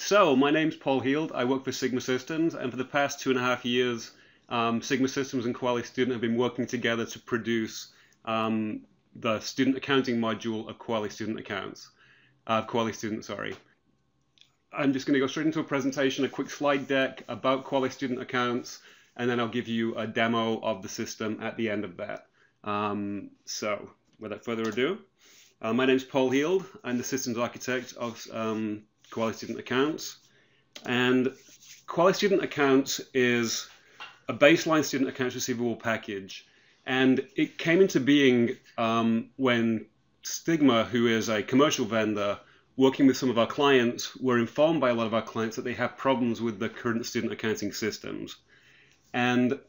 So, my name's Paul Heald. I work for Sigma Systems, and for the past 2.5 years, Sigma Systems and Kuali Student have been working together to produce the student accounting module of Kuali Student Accounts. Kuali Student, sorry. I'm just going to go straight into a presentation, a quick slide deck about Kuali Student Accounts, and then I'll give you a demo of the system at the end of that. So, without further ado, my name's Paul Heald. I'm the systems architect of Kuali Student Accounts. And Kuali Student Accounts is a baseline student accounts receivable package. And it came into being when Sigma, who is a commercial vendor, working with some of our clients, were informed by a lot of our clients that they have problems with the current student accounting systems. And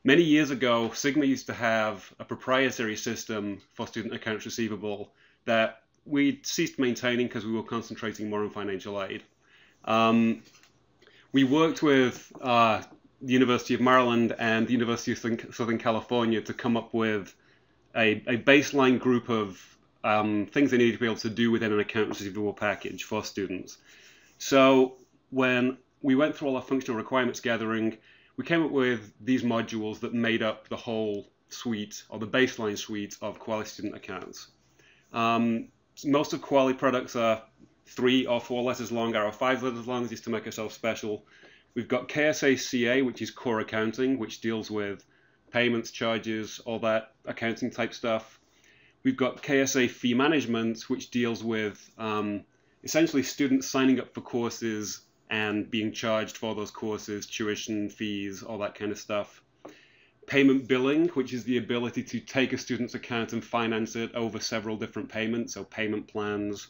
many years ago, Sigma used to have a proprietary system for student accounts receivable that we ceased maintaining because we were concentrating more on financial aid. We worked with the University of Maryland and the University of Southern California to come up with a baseline group of things they needed to be able to do within an account receivable package for students. So when we went through all our functional requirements gathering, we came up with these modules that made up the whole suite, or the baseline suite, of Kuali Student Accounts. Most of Kuali products are 3 or 4 letters long, or 5 letters long, just to make ourselves special. We've got KSA CA, which is core accounting, which deals with payments, charges, all that accounting type stuff. We've got KSA fee management, which deals with essentially students signing up for courses and being charged for those courses, tuition, fees, all that kind of stuff. Payment billing, which is the ability to take a student's account and finance it over several different payments, so payment plans.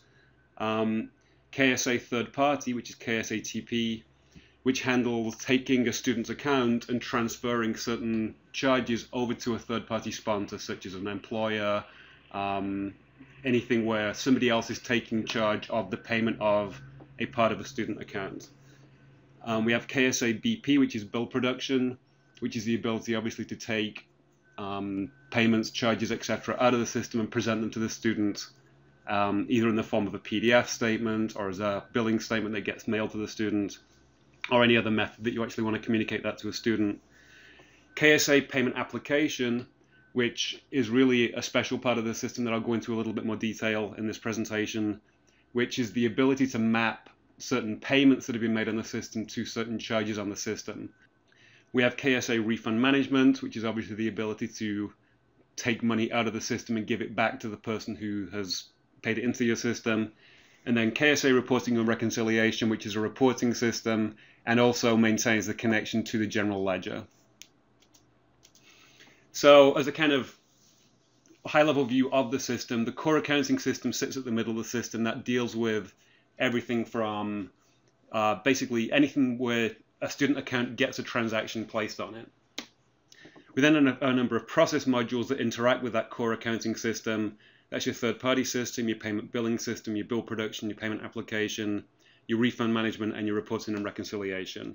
KSA third party, which is KSA TP, which handles taking a student's account and transferring certain charges over to a third party sponsor, such as an employer, anything where somebody else is taking charge of the payment of a part of a student account. We have KSA BP, which is bill production, which is the ability, obviously, to take payments, charges, etc., out of the system and present them to the student, either in the form of a PDF statement or as a billing statement that gets mailed to the student, or any other method that you actually want to communicate that to a student. KSA payment application, which is really a special part of the system that I'll go into a little bit more detail in this presentation, which is the ability to map certain payments that have been made on the system to certain charges on the system. We have KSA refund management, which is obviously the ability to take money out of the system and give it back to the person who has paid it into your system. And then KSA reporting and reconciliation, which is a reporting system and also maintains the connection to the general ledger. So as a kind of high-level view of the system, the core accounting system sits at the middle of the system. That deals with everything from basically anything where a student account gets a transaction placed on it. We then have a number of process modules that interact with that core accounting system. That's your third-party system, your payment billing system, your bill production, your payment application, your refund management, and your reporting and reconciliation.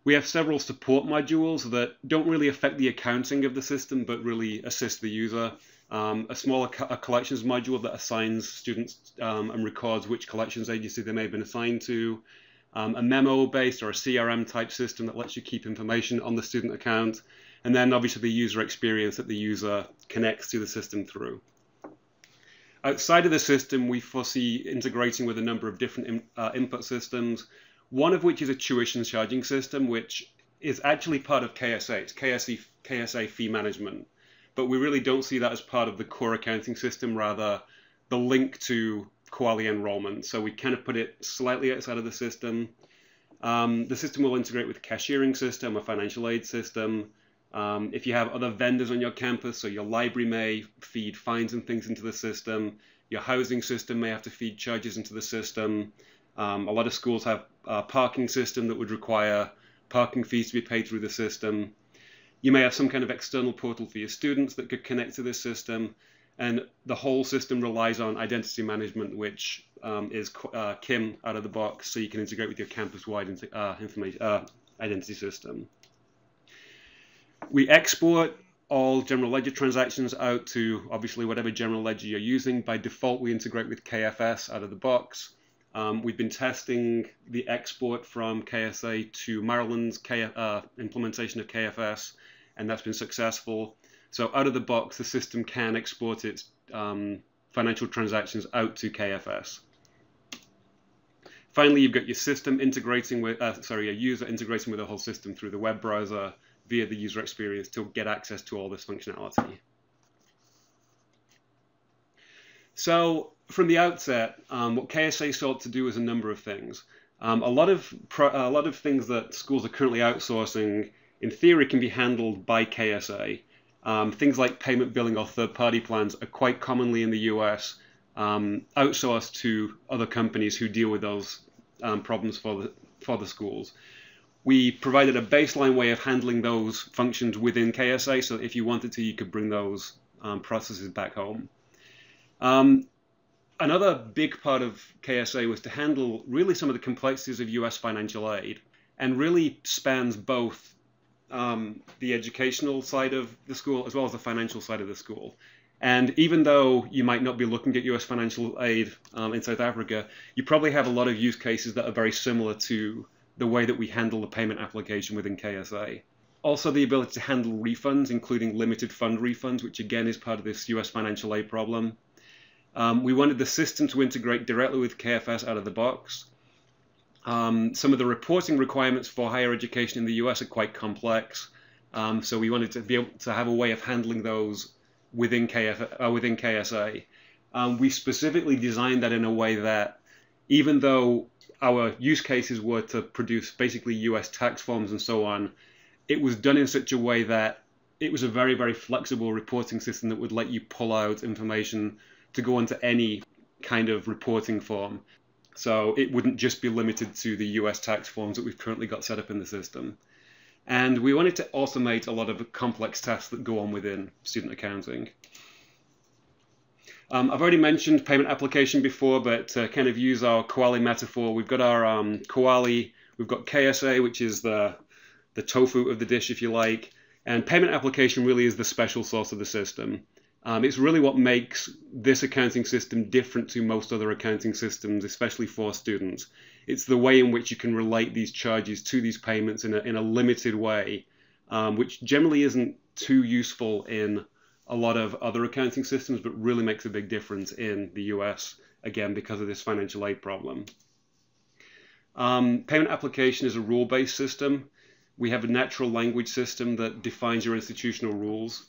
We have several support modules that don't really affect the accounting of the system, but really assist the user. A smaller collections module that assigns students and records which collections agency they may have been assigned to. A memo-based or a CRM type system that lets you keep information on the student account, and then obviously the user experience that the user connects to the system through. Outside of the system, we foresee integrating with a number of different input systems, one of which is a tuition charging system, which is actually part of KSA. It's KSA fee management, but we really don't see that as part of the core accounting system, rather the link to Kuali enrollment. So we kind of put it slightly outside of the system. The system will integrate with a cashiering system, a financial aid system. If you have other vendors on your campus, so your library may feed fines and things into the system. Your housing system may have to feed charges into the system. A lot of schools have a parking system that would require parking fees to be paid through the system. You may have some kind of external portal for your students that could connect to this system. And the whole system relies on identity management, which is KIM out of the box, so you can integrate with your campus-wide identity system. We export all general ledger transactions out to obviously whatever general ledger you're using. By default, we integrate with KFS out of the box. We've been testing the export from KSA to Maryland's implementation of KFS, and that's been successful. So out of the box, the system can export its financial transactions out to KFS. Finally, you've got your system integrating with, your user integrating with the whole system through the web browser via the user experience to get access to all this functionality. So from the outset, what KSA sought to do is a number of things. A lot of things that schools are currently outsourcing, in theory, can be handled by KSA. Things like payment billing or third-party plans are quite commonly in the US outsourced to other companies who deal with those problems for the schools. We provided a baseline way of handling those functions within KSA, so if you wanted to, you could bring those processes back home. Another big part of KSA was to handle really some of the complexities of US financial aid, and really spans both the educational side of the school as well as the financial side of the school. And even though you might not be looking at US financial aid in South Africa, you probably have a lot of use cases that are very similar to the way that we handle the payment application within KSA. Also, the ability to handle refunds, including limited fund refunds, which again is part of this US financial aid problem. We wanted the system to integrate directly with KFS out of the box. Some of the reporting requirements for higher education in the US are quite complex, so we wanted to be able to have a way of handling those within KSA. We specifically designed that in a way that, even though our use cases were to produce basically US tax forms and so on, it was done in such a way that it was a very, very flexible reporting system that would let you pull out information to go into any kind of reporting form. So it wouldn't just be limited to the US tax forms that we've currently got set up in the system. And we wanted to automate a lot of the complex tasks that go on within student accounting. I've already mentioned payment application before, but to kind of use our Kuali metaphor, we've got our Kuali, we've got KSA, which is the tofu of the dish, if you like, and payment application really is the special sauce of the system. It's really what makes this accounting system different to most other accounting systems, especially for students. It's the way in which you can relate these charges to these payments in a limited way, which generally isn't too useful in a lot of other accounting systems, but really makes a big difference in the US, again, because of this financial aid problem. Payment application is a rule-based system. We have a natural language system that defines your institutional rules.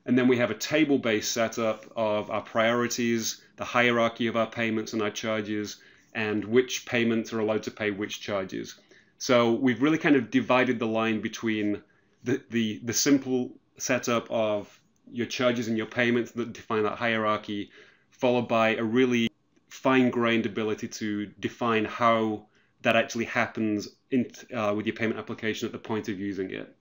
And then we have a table-based setup of our priorities, the hierarchy of our payments and our charges, and which payments are allowed to pay which charges. So we've really kind of divided the line between the simple setup of your charges and your payments that define that hierarchy, followed by a really fine-grained ability to define how that actually happens with your payment application at the point of using it.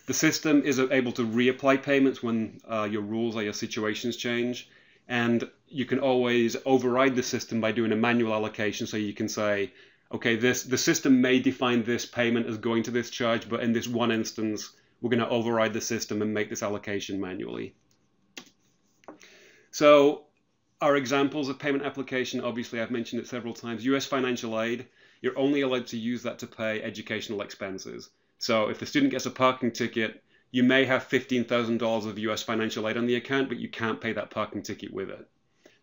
The system is able to reapply payments when your rules or your situations change, and you can always override the system by doing a manual allocation. So you can say, okay, the system may define this payment as going to this charge, but in this one instance, we're going to override the system and make this allocation manually. So our examples of payment application, obviously I've mentioned it several times. US financial aid, you're only allowed to use that to pay educational expenses. So if the student gets a parking ticket, you may have $15,000 of US financial aid on the account, but you can't pay that parking ticket with it.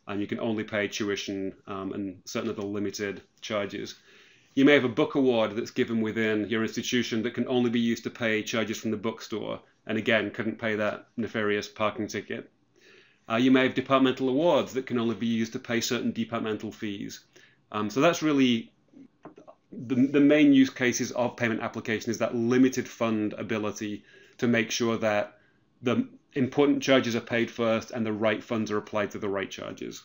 And you can only pay tuition and certain other limited charges. You may have a book award that's given within your institution that can only be used to pay charges from the bookstore, and again, couldn't pay that nefarious parking ticket. You may have departmental awards that can only be used to pay certain departmental fees. So that's really the main use cases of payment application, is that limited fund ability to make sure that the important charges are paid first and the right funds are applied to the right charges.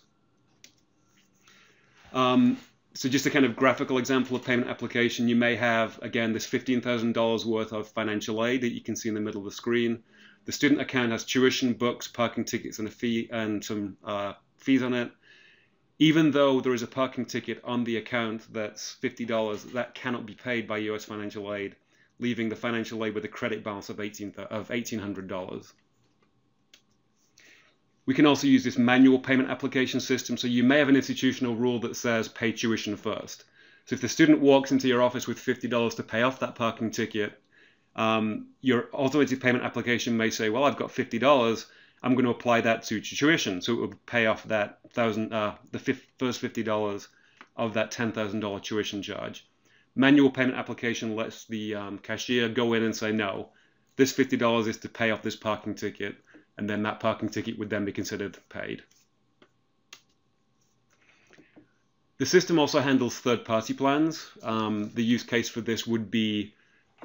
So just a kind of graphical example of payment application, you may have, again, this $15,000 worth of financial aid that you can see in the middle of the screen. The student account has tuition, books, parking tickets, and a fee and some fees on it. Even though there is a parking ticket on the account that's $50, that cannot be paid by US financial aid, leaving the financial aid with a credit balance of $1,800. We can also use this manual payment application system. So you may have an institutional rule that says pay tuition first. So if the student walks into your office with $50 to pay off that parking ticket, your automated payment application may say, well, I've got $50. I'm going to apply that to tuition. So it would pay off that first $50 of that $10,000 tuition charge. Manual payment application lets the cashier go in and say, no, this $50 is to pay off this parking ticket, and then that parking ticket would then be considered paid. The system also handles third-party plans. The use case for this would be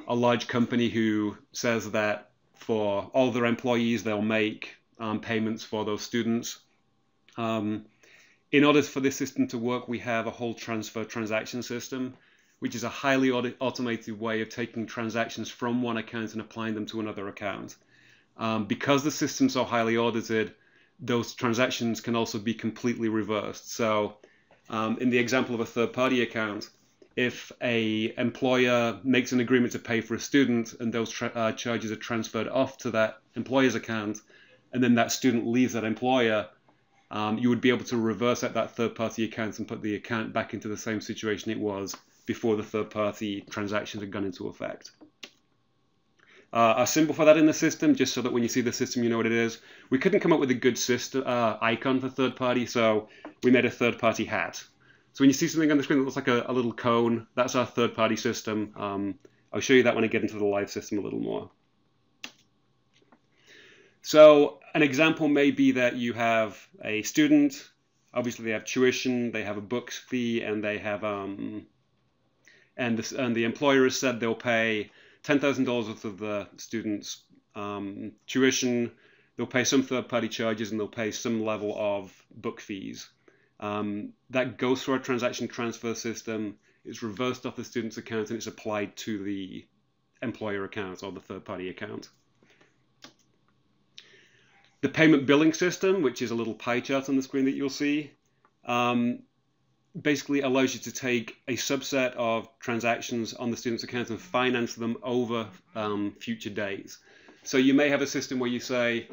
a large company who says that for all their employees, they'll make payments for those students. In order for this system to work, we have a whole transfer transaction system, which is a highly automated way of taking transactions from one account and applying them to another account. Because the system's so highly audited, those transactions can also be completely reversed. So in the example of a third-party account, if an employer makes an agreement to pay for a student and those charges are transferred off to that employer's account, and then that student leaves that employer, you would be able to reverse out that third-party account and put the account back into the same situation it was before the third-party transactions had gone into effect. A symbol for that in the system, just so that when you see the system you know what it is. We couldn't come up with a good system icon for third-party, so we made a third-party hat. So when you see something on the screen that looks like a little cone, that's our third-party system. I'll show you that when I get into the live system a little more. So an example may be that you have a student. Obviously, they have tuition, they have a books fee, and they have and the employer has said they'll pay $10,000 worth of the student's tuition. They'll pay some third-party charges, and they'll pay some level of book fees. That goes through our transaction transfer system. It's reversed off the student's account, and it's applied to the employer account or the third-party account. The payment billing system, which is a little pie chart on the screen that you'll see, basically allows you to take a subset of transactions on the student's account and finance them over future days. So you may have a system where you say,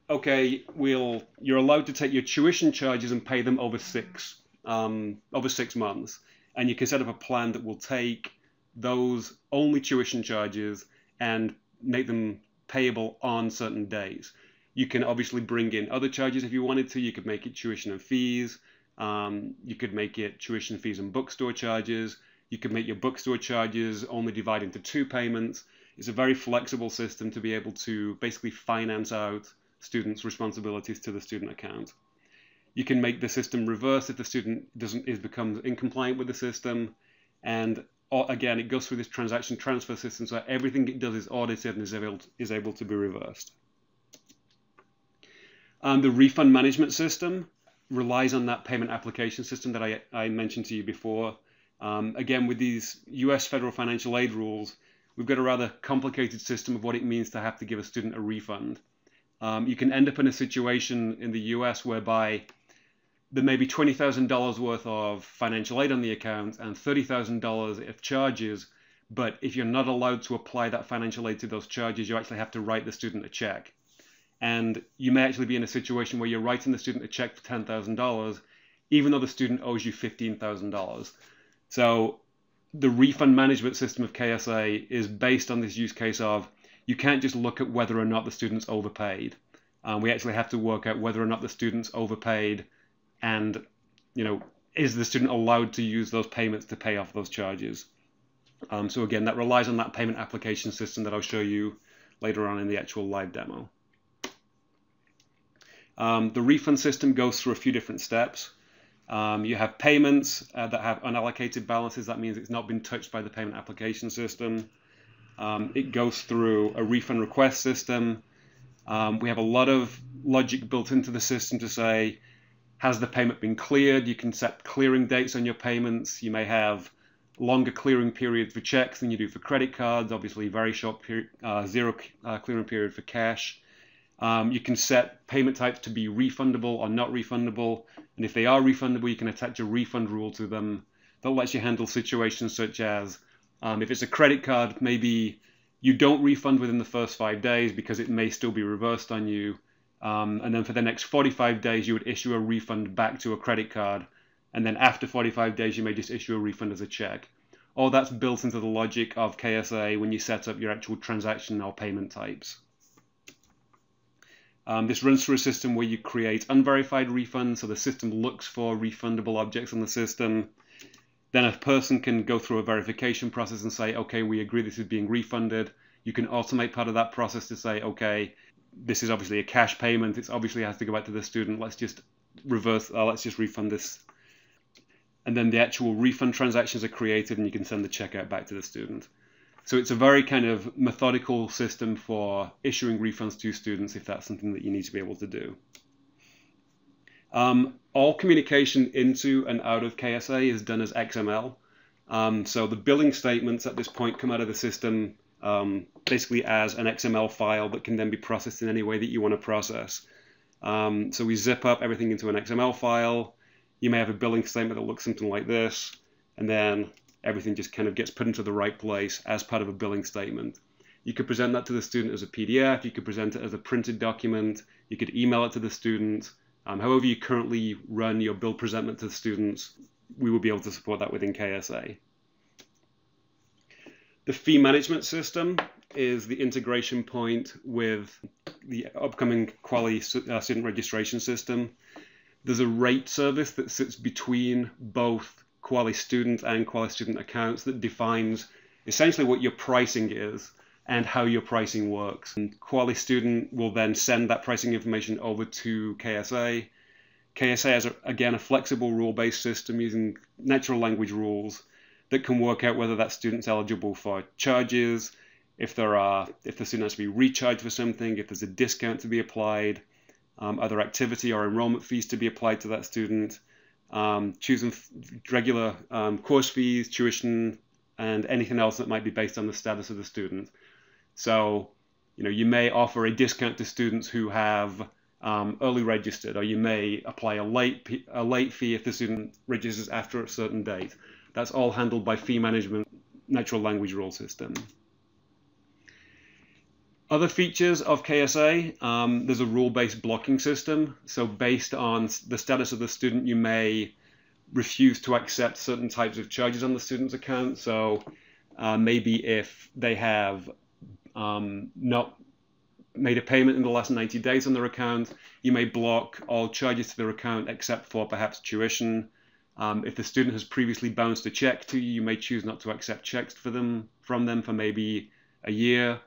okay, you're allowed to take your tuition charges and pay them over 6 months, and you can set up a plan that will take those only tuition charges and make them payable on certain days. You can obviously bring in other charges if you wanted to. You could make it tuition and fees. You could make it tuition fees and bookstore charges. You could make your bookstore charges only divide into 2 payments. It's a very flexible system to be able to basically finance out students' responsibilities to the student account. You can make the system reverse if the student becomes incompliant with the system. And again, it goes through this transaction transfer system, so everything it does is audited and is able to be reversed. The refund management system relies on that payment application system that I mentioned to you before. Again, with these US federal financial aid rules, we've got a rather complicated system of what it means to have to give a student a refund. You can end up in a situation in the US whereby there may be $20,000 worth of financial aid on the account and $30,000 of charges, but if you're not allowed to apply that financial aid to those charges, you actually have to write the student a check. And you may actually be in a situation where you're writing the student a check for $10,000, even though the student owes you $15,000. So the refund management system of KSA is based on this use case of you can't just look at whether or not the student's overpaid. We actually have to work out whether or not the student's overpaid, and is the student allowed to use those payments to pay off those charges. So again, that relies on that payment application system that I'll show you later on in the actual live demo. The refund system goes through a few different steps. You have payments that have unallocated balances. That means it's not been touched by the payment application system. It goes through a refund request system. We have a lot of logic built into the system to say, has the payment been cleared? You can set clearing dates on your payments. You may have longer clearing periods for checks than you do for credit cards. Obviously, very short period, zero clearing period for cash. You can set payment types to be refundable or not refundable. And if they are refundable, you can attach a refund rule to them that lets you handle situations such as if it's a credit card, maybe you don't refund within the first 5 days because it may still be reversed on you. And then for the next 45 days, you would issue a refund back to a credit card. And then after 45 days, you may just issue a refund as a check. All that's built into the logic of KSA when you set up your actual transaction or payment types. This runs through a system where you create unverified refunds, so the system looks for refundable objects on the system. Then a person can go through a verification process and say, okay, we agree this is being refunded. You can automate part of that process to say, okay, this is obviously a cash payment. It obviously has to go back to the student. Let's just refund this. And then the actual refund transactions are created and you can send the check out back to the student. So it's a very kind of methodical system for issuing refunds to students if that's something that you need to be able to do. All communication into and out of KSA is done as XML. So the billing statements at this point come out of the system basically as an XML file that can then be processed in any way that you want to process. So we zip up everything into an XML file. You may have a billing statement that looks something like this, and then everything just kind of gets put into the right place as part of a billing statement. You could present that to the student as a PDF, you could present it as a printed document, you could email it to the student. However you currently run your bill presentment to the students, we will be able to support that within KSA. The fee management system is the integration point with the upcoming Kuali student registration system. There's a rate service that sits between both Kuali Student and Kuali Student Accounts that defines essentially what your pricing is and how your pricing works. And Kuali Student will then send that pricing information over to KSA. KSA has, again, a flexible rule-based system using natural language rules that can work out whether that student's eligible for charges, if the student has to be recharged for something, if there's a discount to be applied, other activity or enrollment fees to be applied to that student, choosing regular course fees, tuition, and anything else that might be based on the status of the student. So, you may offer a discount to students who have early registered, or you may apply a late fee if the student registers after a certain date. That's all handled by fee management natural language rule system. Other features of KSA, there's a rule-based blocking system. So based on the status of the student, you may refuse to accept certain types of charges on the student's account. So maybe if they have not made a payment in the last 90 days on their account, you may block all charges to their account except for perhaps tuition. If the student has previously bounced a check to you, you may choose not to accept checks from them for maybe a year.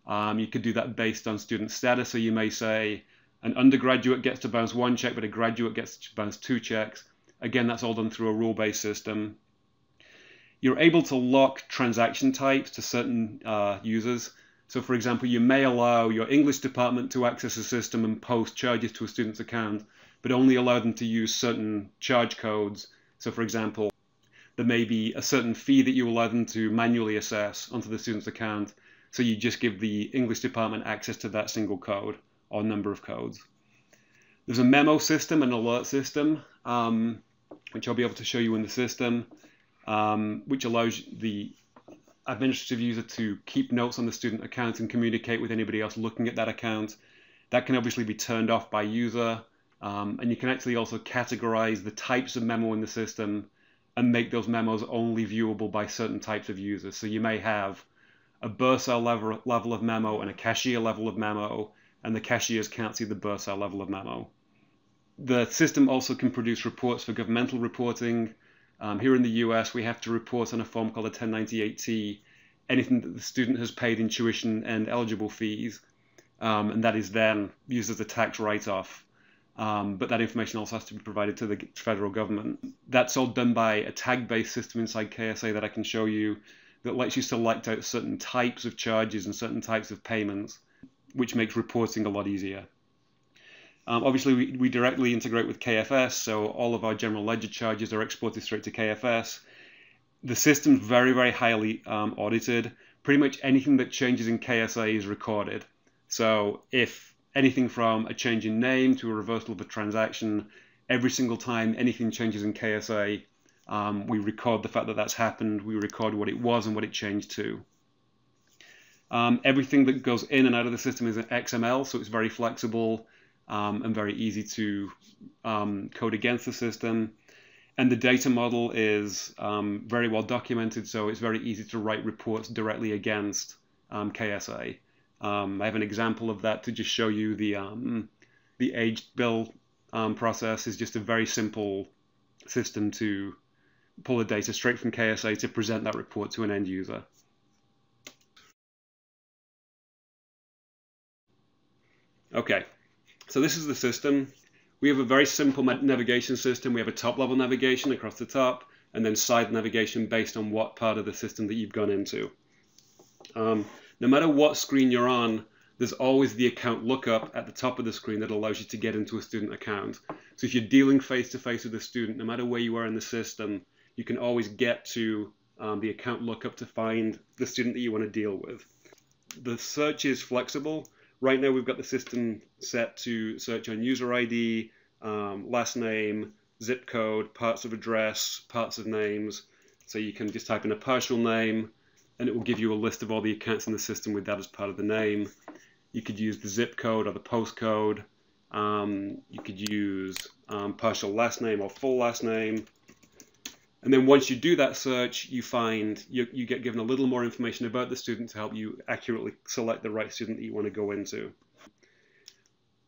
You could do that based on student status. So you may say an undergraduate gets to bounce one check, but a graduate gets to bounce 2 checks. Again, that's all done through a rule-based system. You're able to lock transaction types to certain users. So for example, you may allow your English department to access a system and post charges to a student's account, but only allow them to use certain charge codes. So for example, there may be a certain fee that you allow them to manually assess onto the student's account. So you just give the English department access to that single code or number of codes. There's a memo system and alert system, which I'll be able to show you in the system, which allows the administrative user to keep notes on the student account and communicate with anybody else looking at that account. That can obviously be turned off by user, and you can actually also categorize the types of memo in the system and make those memos only viewable by certain types of users. So you may have a bursar level of memo and a cashier level of memo, and the cashiers can't see the bursar level of memo. The system also can produce reports for governmental reporting. Here in the US, we have to report on a form called a 1098-T anything that the student has paid in tuition and eligible fees, and that is then used as a tax write-off. But that information also has to be provided to the federal government. That's all done by a tag-based system inside KSA that I can show you that lets you select out certain types of charges and certain types of payments, which makes reporting a lot easier. Obviously, we directly integrate with KFS, so all of our general ledger charges are exported straight to KFS. The system's very, very highly audited. Pretty much anything that changes in KSA is recorded. So if anything from a change in name to a reversal of a transaction, every single time anything changes in KSA, we record the fact that that's happened, we record what it was and what it changed to. Everything that goes in and out of the system is in XML, so it's very flexible. and very easy to code against the system. And the data model is very well documented, so it's very easy to write reports directly against KSA. I have an example of that to just show you the aged bill process is just a very simple system to pull the data straight from KSA to present that report to an end user. Okay, so this is the system. We have a very simple navigation system. We have a top-level navigation across the top, and then side navigation based on what part of the system that you've gone into. No matter what screen you're on, there's always the account lookup at the top of the screen that allows you to get into a student account. So if you're dealing face-to-face with a student, no matter where you are in the system, you can always get to the account lookup to find the student that you want to deal with. The search is flexible. Right now we've got the system set to search on user ID, last name, zip code, parts of address, parts of names. So you can just type in a partial name and it will give you a list of all the accounts in the system with that as part of the name. You could use the zip code or the postcode. You could use partial last name or full last name. And then once you do that search, you get given a little more information about the student to help you accurately select the right student that you want to go into.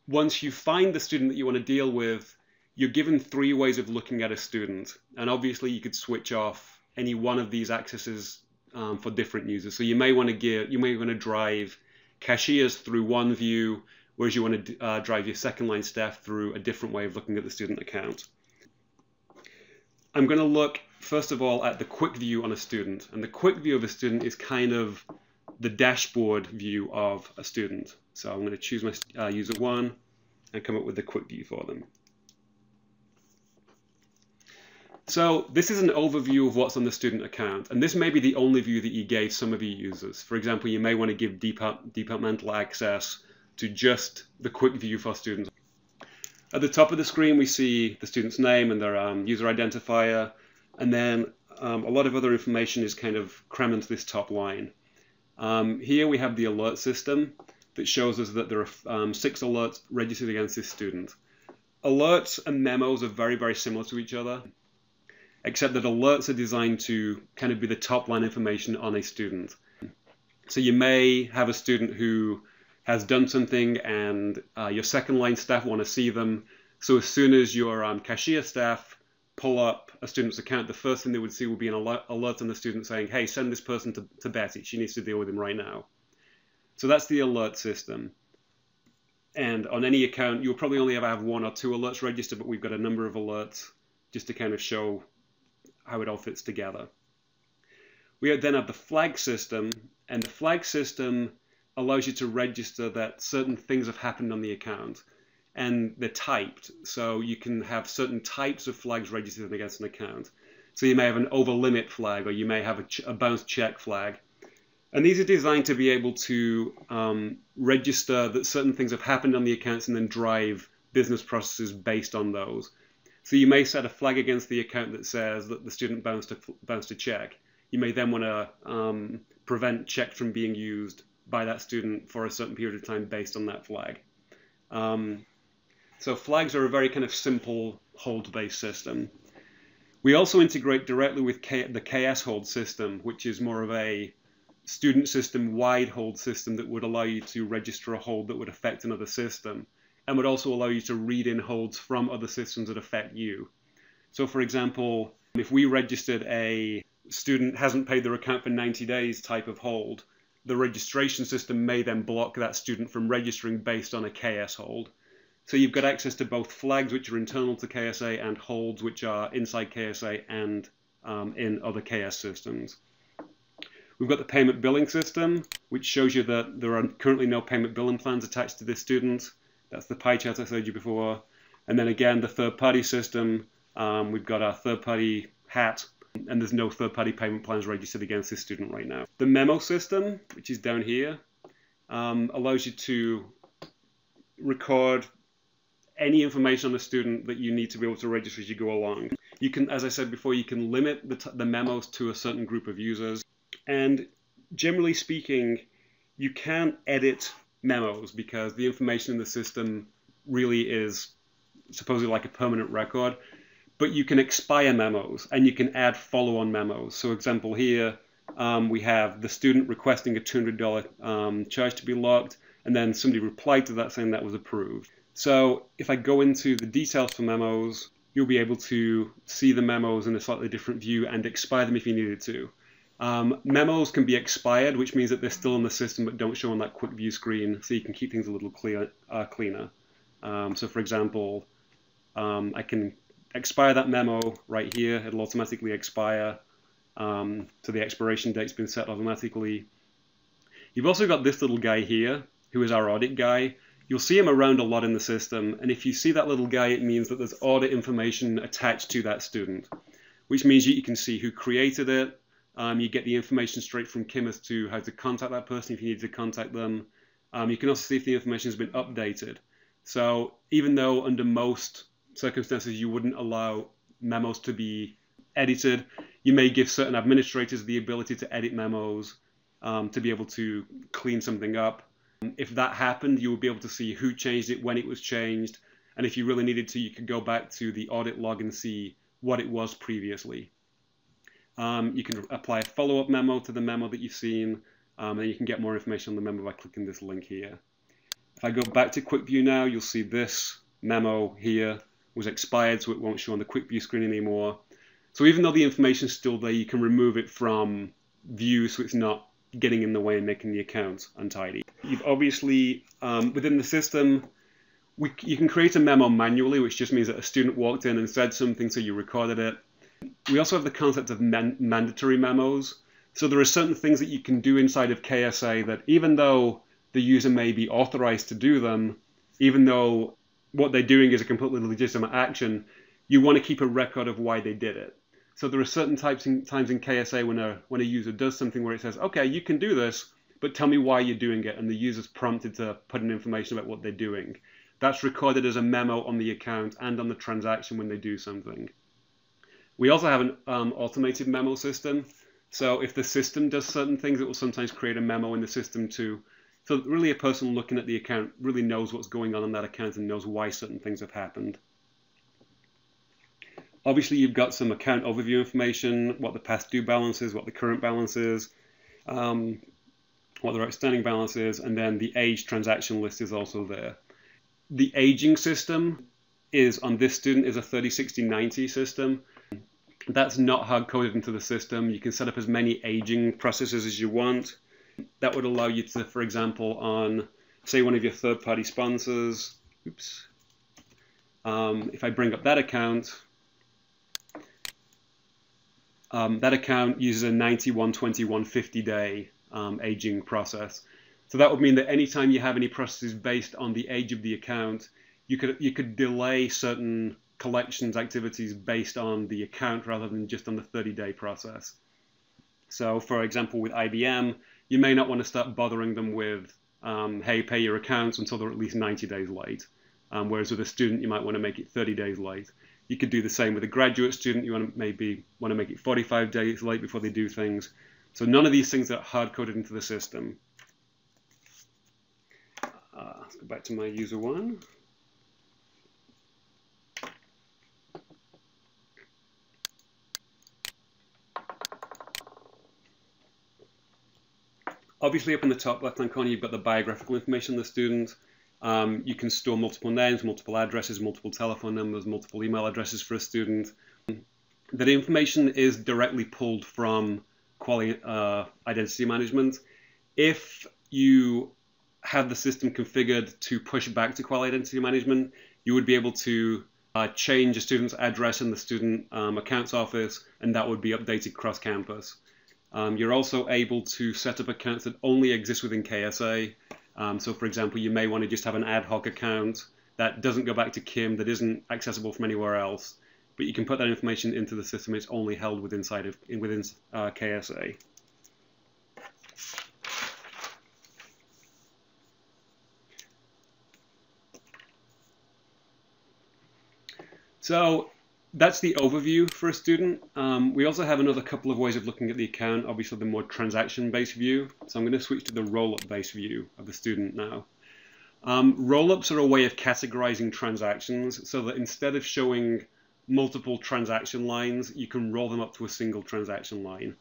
Once you find the student that you want to deal with, you're given 3 ways of looking at a student. And obviously you could switch off any one of these accesses for different users. So you may want to drive cashiers through one view, whereas you want to drive your second line staff through a different way of looking at the student account. I'm going to look first of all at the quick view on a student, and the quick view of a student is kind of the dashboard view of a student. So I'm going to choose my user 1 and come up with the quick view for them. So this is an overview of what's on the student account, and this may be the only view that you gave some of your users. For example, you may want to give departmental access to just the quick view for students. At the top of the screen, we see the student's name and their user identifier, and then a lot of other information is kind of crammed into this top line. Here we have the alert system that shows us that there are 6 alerts registered against this student. Alerts and memos are very, very similar to each other, except that alerts are designed to kind of be the top line information on a student. So you may have a student who has done something and your second line staff want to see them. So as soon as your cashier staff pull up a student's account, the first thing they would see will be an alert on the student saying, hey, send this person to Betty. She needs to deal with him right now. So that's the alert system. And on any account, you'll probably only ever have 1 or 2 alerts registered, but we've got a number of alerts just to kind of show how it all fits together. We then have the flag system, and the flag system allows you to register that certain things have happened on the account, and they're typed. So you can have certain types of flags registered against an account. So you may have an over limit flag, or you may have a bounce check flag. And these are designed to be able to register that certain things have happened on the accounts and then drive business processes based on those. So you may set a flag against the account that says that the student bounced a check. You may then want to prevent checks from being used by that student for a certain period of time based on that flag. So flags are a very kind of simple hold-based system. We also integrate directly with the KS hold system, which is more of a student system-wide hold system that would allow you to register a hold that would affect another system, and would also allow you to read in holds from other systems that affect you. So for example, if we registered a student hasn't paid their account for 90 days type of hold, the registration system may then block that student from registering based on a KS hold. So you've got access to both flags which are internal to KSA and holds which are inside KSA and in other KS systems. We've got the payment billing system, which shows you that there are currently no payment billing plans attached to this student. That's the pie chart I showed you before. And then again, the third-party system, we've got our third-party hat, and there's no third-party payment plans registered against this student right now. The memo system, which is down here, allows you to record any information on the student that you need to be able to register as you go along. You can, as I said before, you can limit the memos to a certain group of users. And generally speaking, you can't edit memos because the information in the system really is supposedly like a permanent record. But you can expire memos and you can add follow-on memos. So example here, we have the student requesting a $200 charge to be locked, and then somebody replied to that saying that was approved. So if I go into the details for memos, you'll be able to see the memos in a slightly different view and expire them if you needed to. Memos can be expired, which means that they're still in the system but don't show on that quick view screen, so you can keep things a little cleaner. So for example, I can expire that memo right here. It'll automatically expire. So the expiration date's been set automatically. You've also got this little guy here, who is our audit guy. You'll see him around a lot in the system, and if you see that little guy, it means that there's audit information attached to that student, which means you can see who created it. You get the information straight from Kim as to how to contact that person if you need to contact them. You can also see if the information has been updated. So even though under most circumstances you wouldn't allow memos to be edited, you may give certain administrators the ability to edit memos to be able to clean something up. If that happened, you would be able to see who changed it, when it was changed, and if you really needed to, you could go back to the audit log and see what it was previously. You can apply a follow-up memo to the memo that you've seen, and you can get more information on the memo by clicking this link here. If I go back to Quick View now, you'll see this memo here was expired, so it won't show on the Quick View screen anymore. So even though the information is still there, you can remove it from view so it's not getting in the way and making the account untidy. You've obviously, within the system, you can create a memo manually, which just means that a student walked in and said something, so you recorded it. We also have the concept of mandatory memos. So there are certain things that you can do inside of KSA that even though the user may be authorized to do them, even though what they're doing is a completely legitimate action, you want to keep a record of why they did it. So there are certain times in KSA when a user does something where it says, okay, you can do this, but tell me why you're doing it, and the user's prompted to put in information about what they're doing. That's recorded as a memo on the account and on the transaction when they do something. We also have an automated memo system. So if the system does certain things, it will sometimes create a memo in the system too. So really a person looking at the account really knows what's going on in that account and knows why certain things have happened. Obviously, you've got some account overview information, what the past due balance is, what the current balance is, what the outstanding balance is, and then the age transaction list is also there. The aging system is on this student is a 30/60/90 system. That's not hard-coded into the system. You can set up as many aging processes as you want. That would allow you to, for example, on, say, one of your third-party sponsors, if I bring up that account uses a 90, 120, 150 day aging process. So that would mean that anytime you have any processes based on the age of the account, you could delay certain collections activities based on the account rather than just on the 30-day process. So for example, with IBM, you may not want to start bothering them with, hey, pay your accounts until they're at least 90 days late. Whereas with a student, you might want to make it 30 days late. You could do the same with a graduate student. You maybe want to make it 45 days late before they do things. So none of these things are hard-coded into the system. Let's go back to my user one. Obviously, up in the top left-hand corner, you've got the biographical information of the student. You can store multiple names, multiple addresses, multiple telephone numbers, multiple email addresses for a student. That information is directly pulled from Kuali Identity Management. If you have the system configured to push back to Kuali Identity Management, you would be able to change a student's address in the student accounts office, and that would be updated cross-campus. You're also able to set up accounts that only exist within KSA. So for example, you may want to just have an ad hoc account that doesn't go back to Kim, that isn't accessible from anywhere else, but you can put that information into the system. It's only held within KSA. So that's the overview for a student. We also have another couple of ways of looking at the account, obviously the more transaction-based view. So I'm going to switch to the roll-up based view of the student now. Rollups are a way of categorizing transactions so that instead of showing multiple transaction lines, you can roll them up to a single transaction line.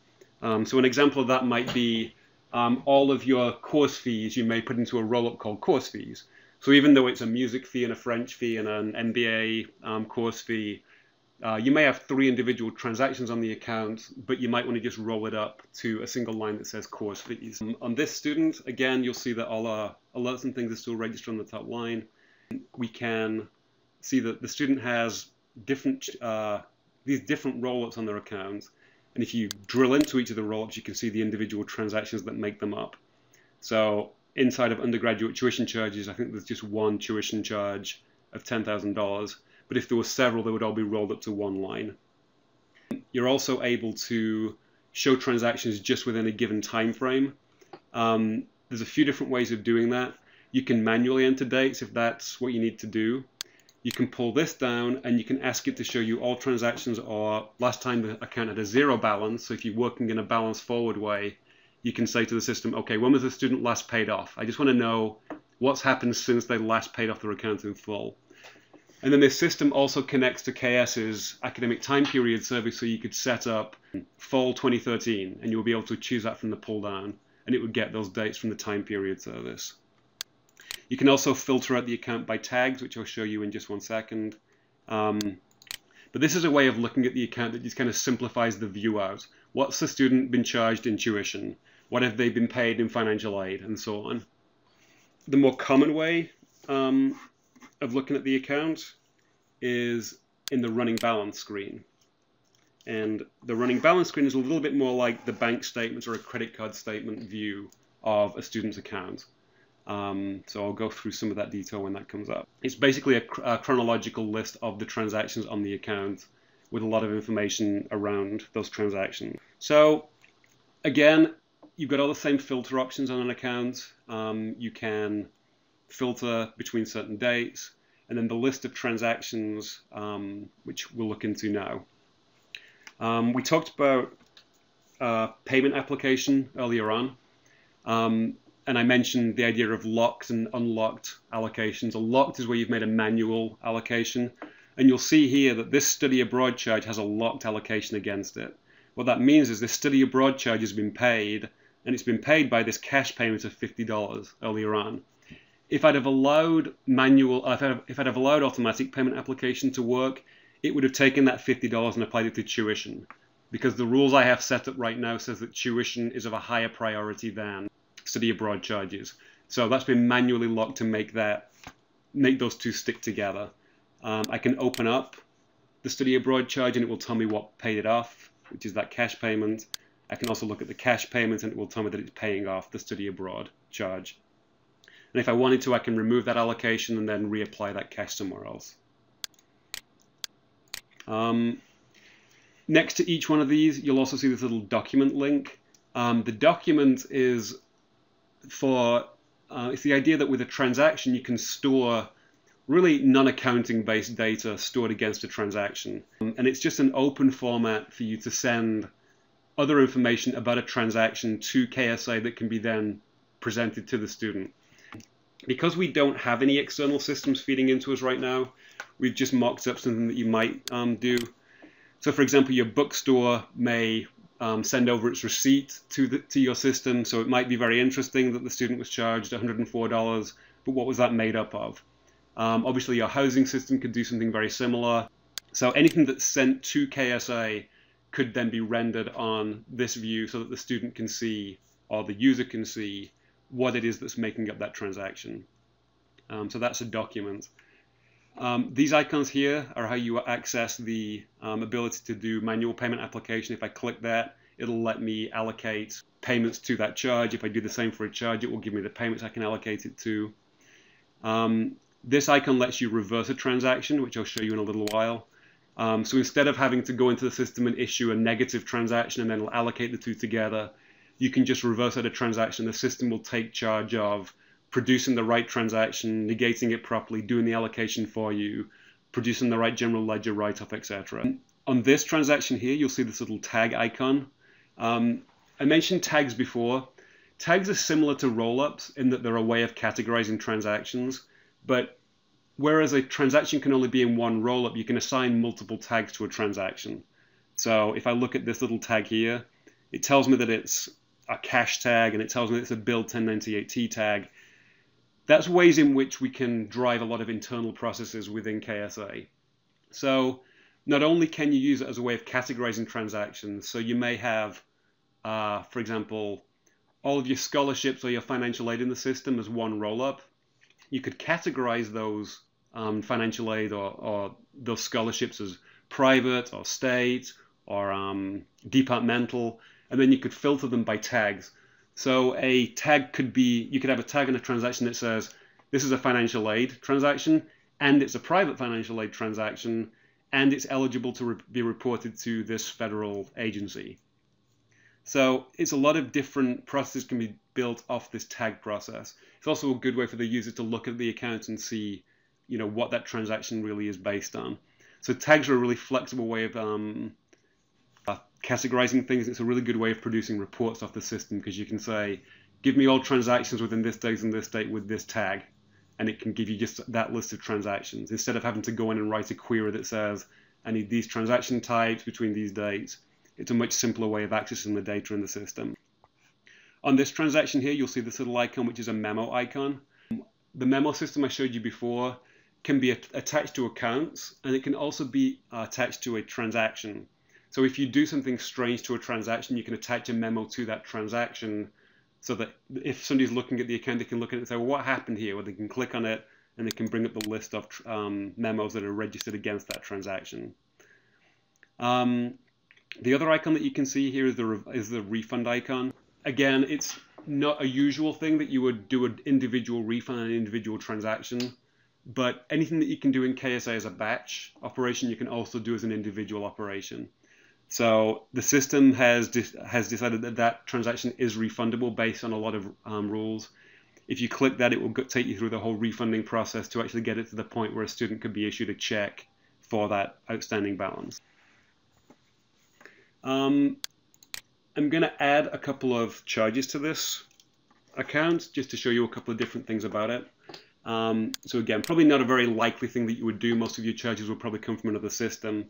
So an example of that might be all of your course fees you may put into a rollup called course fees. So even though it's a music fee and a French fee and an MBA course fee, you may have 3 individual transactions on the account, but you might want to just roll it up to a single line that says course fees. On this student, again, you'll see that all our alerts and things are still registered on the top line. We can see that the student has different these different rollups on their account. And if you drill into each of the rollups, you can see the individual transactions that make them up. So inside of undergraduate tuition charges, I think there's just one tuition charge of $10,000. But if there were several, they would all be rolled up to one line. You're also able to show transactions just within a given time frame. There's a few different ways of doing that. You can manually enter dates if that's what you need to do. You can pull this down and you can ask it to show you all transactions, or last time the account had a 0 balance. So if you're working in a balance forward way, you can say to the system, okay, when was the student last paid off? I just want to know what's happened since they last paid off their account in full. And then this system also connects to KS's academic time period service, so you could set up fall 2013 and you'll be able to choose that from the pull down and it would get those dates from the time period service. You can also filter out the account by tags, which I'll show you in just one second. But this is a way of looking at the account that just kind of simplifies the view out. What's the student been charged in tuition? What have they been paid in financial aid? And so on. The more common way of looking at the account is in the running balance screen. And the running balance screen is a little bit more like the bank statements or a credit card statement view of a student's account. So I'll go through some of that detail when that comes up. It's basically a chronological list of the transactions on the account with a lot of information around those transactions. So again, you've got all the same filter options on an account. You can filter between certain dates, and then the list of transactions, which we'll look into now. We talked about payment application earlier on. And I mentioned the idea of locked and unlocked allocations. A locked is where you've made a manual allocation. And you'll see here that this study abroad charge has a locked allocation against it. What that means is this study abroad charge has been paid, and it's been paid by this cash payment of $50 earlier on. If I'd have allowed if I'd have allowed automatic payment application to work, it would have taken that $50 and applied it to tuition. Because the rules I have set up right now says that tuition is of a higher priority than study abroad charges. So that's been manually locked to make those two stick together. I can open up the study abroad charge and it will tell me what paid it off, which is that cash payment. I can also look at the cash payment and it will tell me that it's paying off the study abroad charge. And if I wanted to, I can remove that allocation and then reapply that cash somewhere else. Next to each one of these, you'll also see this little document link. The document is it's the idea that with a transaction you can store really non-accounting based data stored against a transaction. And it's just an open format for you to send other information about a transaction to KSA that can be then presented to the student. Because we don't have any external systems feeding into us right now, we've just mocked up something that you might do. So for example, your bookstore may send over its receipt to your system. So it might be very interesting that the student was charged $104, but what was that made up of? Obviously, your housing system could do something very similar. So anything that's sent to KSA could then be rendered on this view so that the student can see, or the user can see, what it is that's making up that transaction. So that's a document. These icons here are how you access the ability to do manual payment application. If I click that, it'll let me allocate payments to that charge. If I do the same for a charge, it will give me the payments I can allocate it to. This icon lets you reverse a transaction, which I'll show you in a little while. So instead of having to go into the system and issue a negative transaction and then allocate the two together, you can just reverse out a transaction. The system will take charge of producing the right transaction, negating it properly, doing the allocation for you, producing the right general ledger write-off, etc. On this transaction here, you'll see this little tag icon. I mentioned tags before. Tags are similar to rollups in that they're a way of categorizing transactions, but whereas a transaction can only be in one rollup, you can assign multiple tags to a transaction. So if I look at this little tag here, it tells me that it's a cash tag, and it tells me that it's a build 1098T tag. That's ways in which we can drive a lot of internal processes within KSA. So not only can you use it as a way of categorizing transactions, so you may have, for example, all of your scholarships or your financial aid in the system as one rollup. You could categorize those financial aid or those scholarships as private or state or departmental, and then you could filter them by tags. So a tag could be, you could have a tag in a transaction that says, this is a financial aid transaction, and it's a private financial aid transaction, and it's eligible to be reported to this federal agency. So it's a lot of different processes can be built off this tag process. It's also a good way for the user to look at the account and see, what that transaction really is based on. So tags are a really flexible way of categorizing things. It's a really good way of producing reports off the system, because you can say, give me all transactions within this date and this date with this tag, and it can give you just that list of transactions instead of having to go in and write a query that says, I need these transaction types between these dates. It's a much simpler way of accessing the data in the system. On this transaction here, you'll see this little icon, which is a memo icon. The memo system I showed you before can be attached to accounts, and it can also be attached to a transaction. So if you do something strange to a transaction, you can attach a memo to that transaction, so that if somebody's looking at the account, they can look at it and say, well, what happened here? Well, they can click on it, and they can bring up the list of memos that are registered against that transaction. The other icon that you can see here is the refund icon. Again, it's not a usual thing that you would do an individual refund on an individual transaction, but anything that you can do in KSA as a batch operation, you can also do as an individual operation. So the system has decided that that transaction is refundable based on a lot of rules. If you click that, it will take you through the whole refunding process to actually get it to the point where a student could be issued a check for that outstanding balance. I'm going to add a couple of charges to this account just to show you a couple of different things about it. So again, probably not a very likely thing that you would do. Most of your charges will probably come from another system.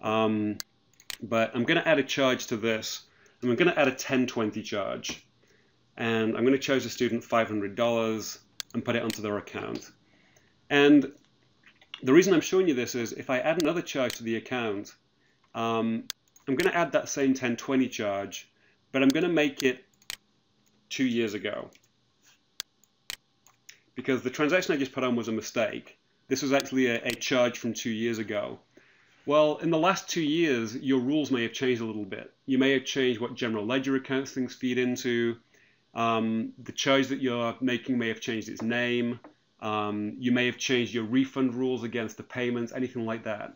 But I'm going to add a charge to this, and I'm going to add a 1020 charge. And I'm going to charge the student $500 and put it onto their account. And the reason I'm showing you this is if I add another charge to the account, I'm going to add that same 1020 charge, but I'm going to make it 2 years ago. Because the transaction I just put on was a mistake. This was actually a charge from 2 years ago. Well, in the last 2 years, your rules may have changed a little bit. You may have changed what general ledger accounts things feed into. The charge that you're making may have changed its name. You may have changed your refund rules against the payments, anything like that.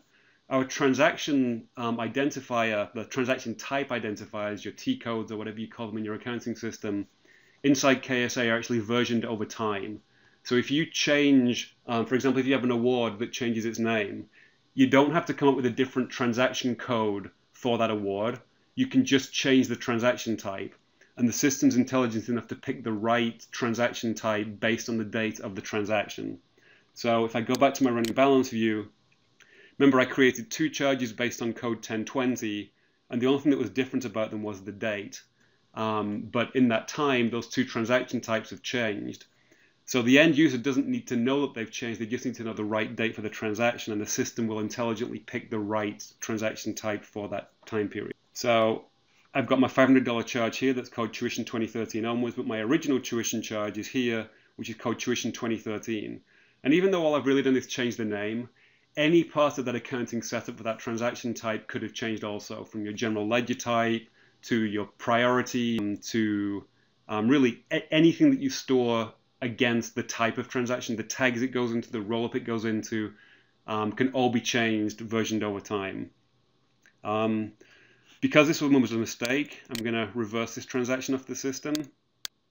Our transaction identifier, the transaction type identifiers, your T codes or whatever you call them in your accounting system, inside KSA are actually versioned over time. So if you change, for example, if you have an award that changes its name, you don't have to come up with a different transaction code for that award. You can just change the transaction type, and the system's intelligent enough to pick the right transaction type based on the date of the transaction. So if I go back to my running balance view, remember I created 2 charges based on code 1020, and the only thing that was different about them was the date. But in that time, those 2 transaction types have changed. So the end user doesn't need to know that they've changed, they just need to know the right date for the transaction, and the system will intelligently pick the right transaction type for that time period. So I've got my $500 charge here that's called Tuition 2013 onwards, but my original tuition charge is here, which is called Tuition 2013. And even though all I've really done is change the name, any part of that accounting setup for that transaction type could have changed also, from your general ledger type to your priority to really anything that you store against the type of transaction, the tags it goes into, the rollup it goes into, can all be changed, versioned over time. Because this one was a mistake, I'm going to reverse this transaction off the system.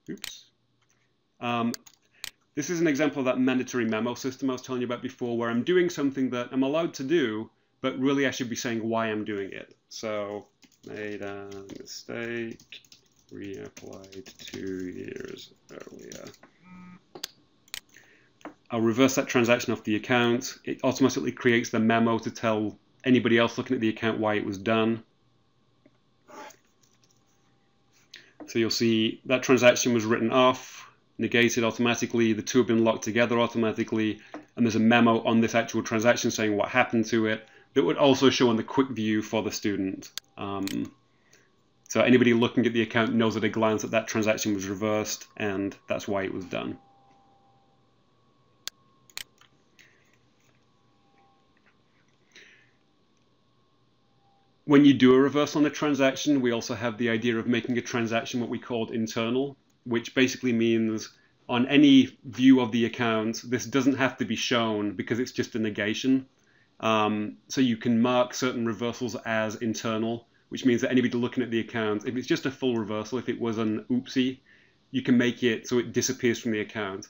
Oops. This is an example of that mandatory memo system I was telling you about before, where I'm doing something that I'm allowed to do, but really I should be saying why I'm doing it. So, made a mistake. reapplied 2 years earlier. I'll reverse that transaction off the account. It automatically creates the memo to tell anybody else looking at the account why it was done. So you'll see that transaction was written off, negated automatically, the two have been locked together automatically, and there's a memo on this actual transaction saying what happened to it that would also show on the quick view for the student. So anybody looking at the account knows at a glance that that transaction was reversed, and that's why it was done. When you do a reversal on a transaction, we also have the idea of making a transaction what we called internal, which basically means on any view of the account, this doesn't have to be shown because it's just a negation. So you can mark certain reversals as internal, which means that anybody looking at the account, if it's just a full reversal, if it was an oopsie, you can make it so it disappears from the account.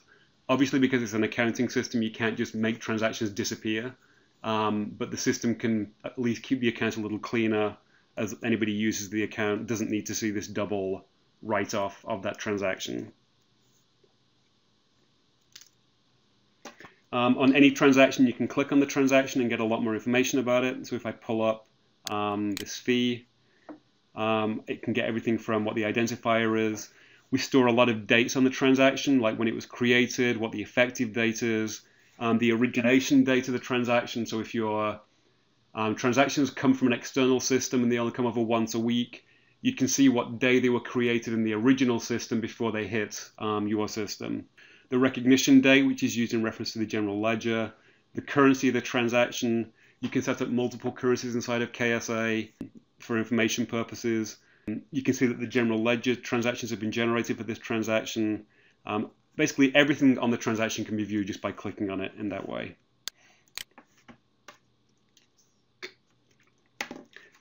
Obviously, because it's an accounting system, you can't just make transactions disappear. But the system can at least keep the account a little cleaner as anybody uses the account doesn't need to see this double write-off of that transaction. On any transaction, you can click on the transaction and get a lot more information about it. So if I pull up this fee, it can get everything from what the identifier is. We store a lot of dates on the transaction, like when it was created, what the effective date is, the origination date of the transaction. So if your transactions come from an external system and they only come over once a week, you can see what day they were created in the original system before they hit your system. The recognition date, which is used in reference to the general ledger, the currency of the transaction. You can set up multiple currencies inside of KSA for information purposes. You can see that the general ledger transactions have been generated for this transaction. Basically, everything on the transaction can be viewed just by clicking on it in that way.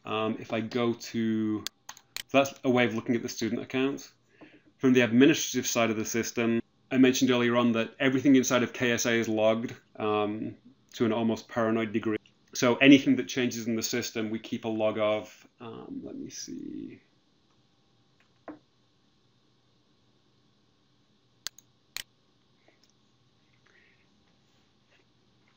If I go to, so that's a way of looking at the student accounts. From the administrative side of the system, I mentioned earlier on that everything inside of KSA is logged to an almost paranoid degree. So anything that changes in the system, we keep a log of. Let me see.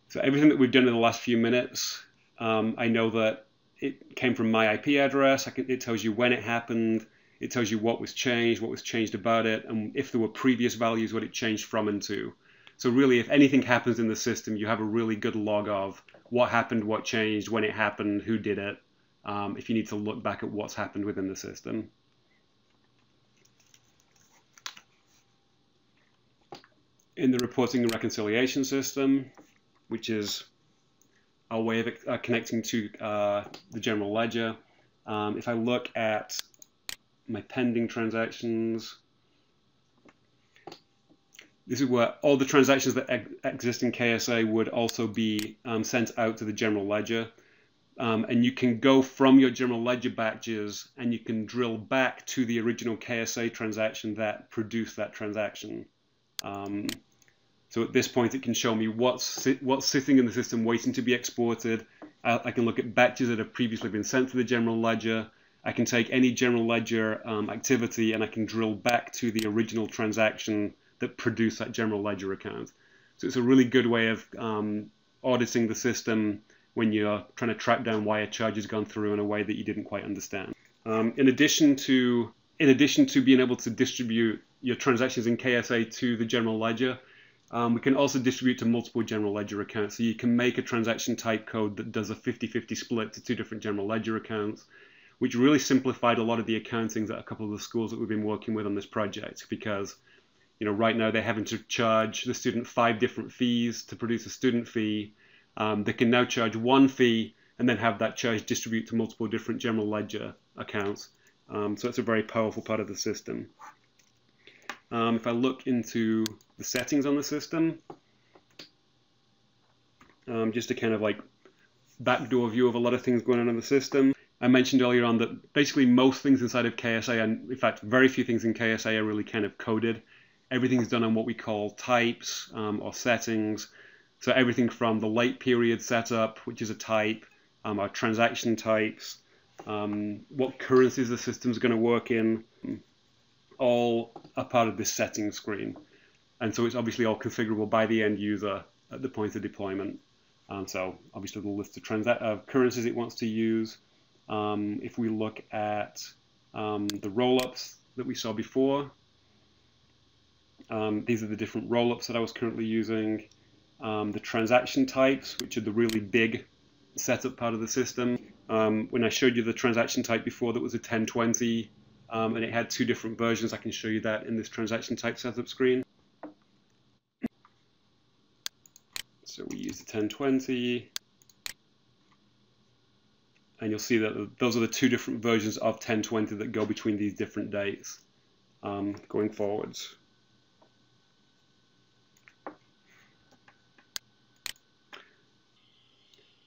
So everything that we've done in the last few minutes, I know that it came from my IP address. It tells you when it happened. It tells you what was changed about it, and if there were previous values, what it changed from and to. So really, if anything happens in the system, you have a really good log of what happened, what changed, when it happened, who did it, if you need to look back at what's happened within the system. In the reporting and reconciliation system, which is our way of connecting to the general ledger. If I look at my pending transactions, this is where all the transactions that exist in KSA would also be sent out to the general ledger. And you can go from your general ledger batches and you can drill back to the original KSA transaction that produced that transaction. So at this point, it can show me what's sitting in the system waiting to be exported. I can look at batches that have previously been sent to the general ledger. I can take any general ledger activity and I can drill back to the original transaction that produced that general ledger account. So it's a really good way of auditing the system when you're trying to track down why a charge has gone through in a way that you didn't quite understand. In addition to being able to distribute your transactions in KSA to the general ledger, we can also distribute to multiple general ledger accounts. So you can make a transaction type code that does a 50-50 split to two different general ledger accounts, which really simplified a lot of the accountings at a couple of the schools that we've been working with on this project, because right now they're having to charge the student 5 different fees to produce a student fee. They can now charge one fee and then have that charge distribute to multiple different general ledger accounts. So it's a very powerful part of the system. If I look into the settings on the system, just a kind of like backdoor view of a lot of things going on in the system. I mentioned earlier on that basically most things inside of KSA, and in fact very few things in KSA are really kind of coded. Everything's done on what we call types or settings. So everything from the late period setup, which is a type, our transaction types, what currencies the system's going to work in, all a part of this settings screen. And so it's obviously all configurable by the end user at the point of deployment. So obviously the list of currencies it wants to use. If we look at the rollups that we saw before, these are the different rollups that I was currently using. The transaction types, which are the really big setup part of the system. When I showed you the transaction type before, that was a 1020, and it had two different versions. I can show you that in this transaction type setup screen. So we use the 1020, and you'll see that those are the two different versions of 1020 that go between these different dates going forwards.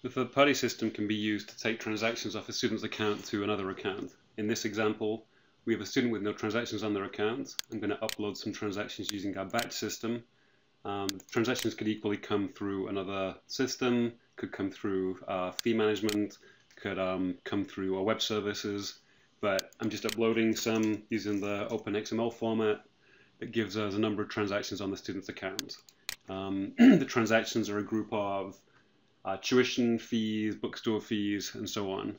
The third-party system can be used to take transactions off a student's account to another account. In this example, we have a student with no transactions on their account. I'm going to upload some transactions using our batch system. Transactions could equally come through another system, could come through fee management, could come through our web services, but I'm just uploading some using the OpenXML format that gives us a number of transactions on the student's account. The transactions are a group of tuition fees, bookstore fees, and so on.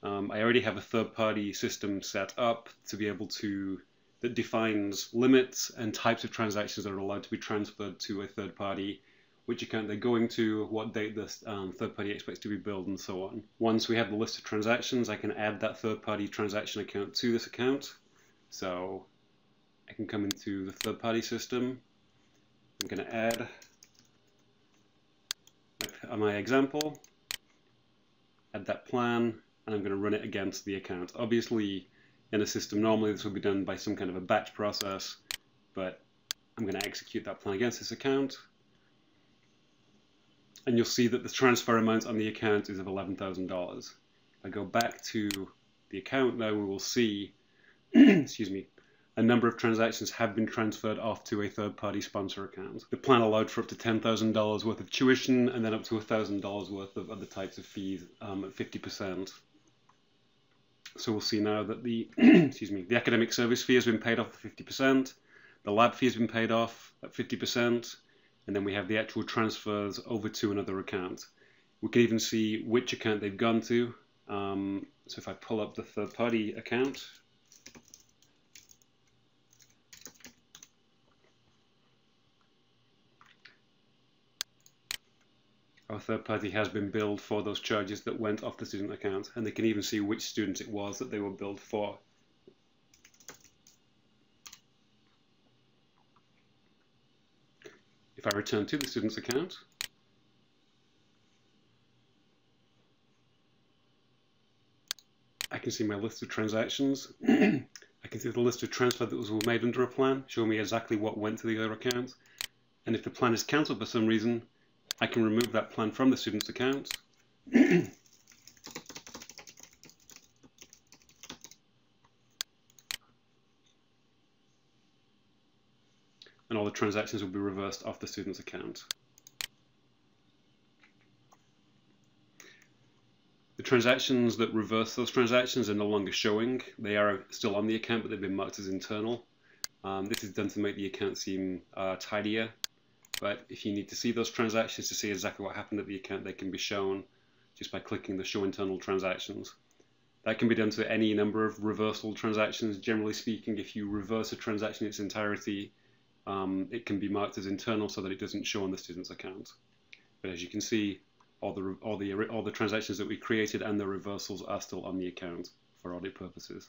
I already have a third-party system set up to be able to, that defines limits and types of transactions that are allowed to be transferred to a third party, which account they're going to, what date this third party expects to be billed, and so on. Once we have the list of transactions, I can add that third party transaction account to this account. So I can come into the third party system. I'm going to add my example, add that plan, and I'm going to run it against the account. Obviously, in a system, normally this would be done by some kind of a batch process, but I'm going to execute that plan against this account. And you'll see that the transfer amount on the account is of $11,000. If I go back to the account now, we will see excuse me, a number of transactions have been transferred off to a third-party sponsor account. The plan allowed for up to $10,000 worth of tuition and then up to $1,000 worth of other types of fees at 50%. So we'll see now that the excuse me, the academic service fee has been paid off at 50%, the lab fee has been paid off at 50%, and then we have the actual transfers over to another account. We can even see which account they've gone to. So if I pull up the third-party account, our third party has been billed for those charges that went off the student account, and they can even see which student it was that they were billed for. If I return to the student's account, I can see my list of transactions. I can see the list of transfers that were made under a plan, showing me exactly what went to the other account. And if the plan is cancelled for some reason, I can remove that plan from the student's account. And all the transactions will be reversed off the student's account. The transactions that reverse those transactions are no longer showing. They are still on the account, but they've been marked as internal. This is done to make the account seem tidier. But if you need to see those transactions to see exactly what happened at the account, they can be shown just by clicking the Show Internal Transactions. That can be done to any number of reversal transactions. Generally speaking, if you reverse a transaction in its entirety, it can be marked as internal so that it doesn't show on the student's account. But as you can see, all the transactions that we created and the reversals are still on the account for audit purposes.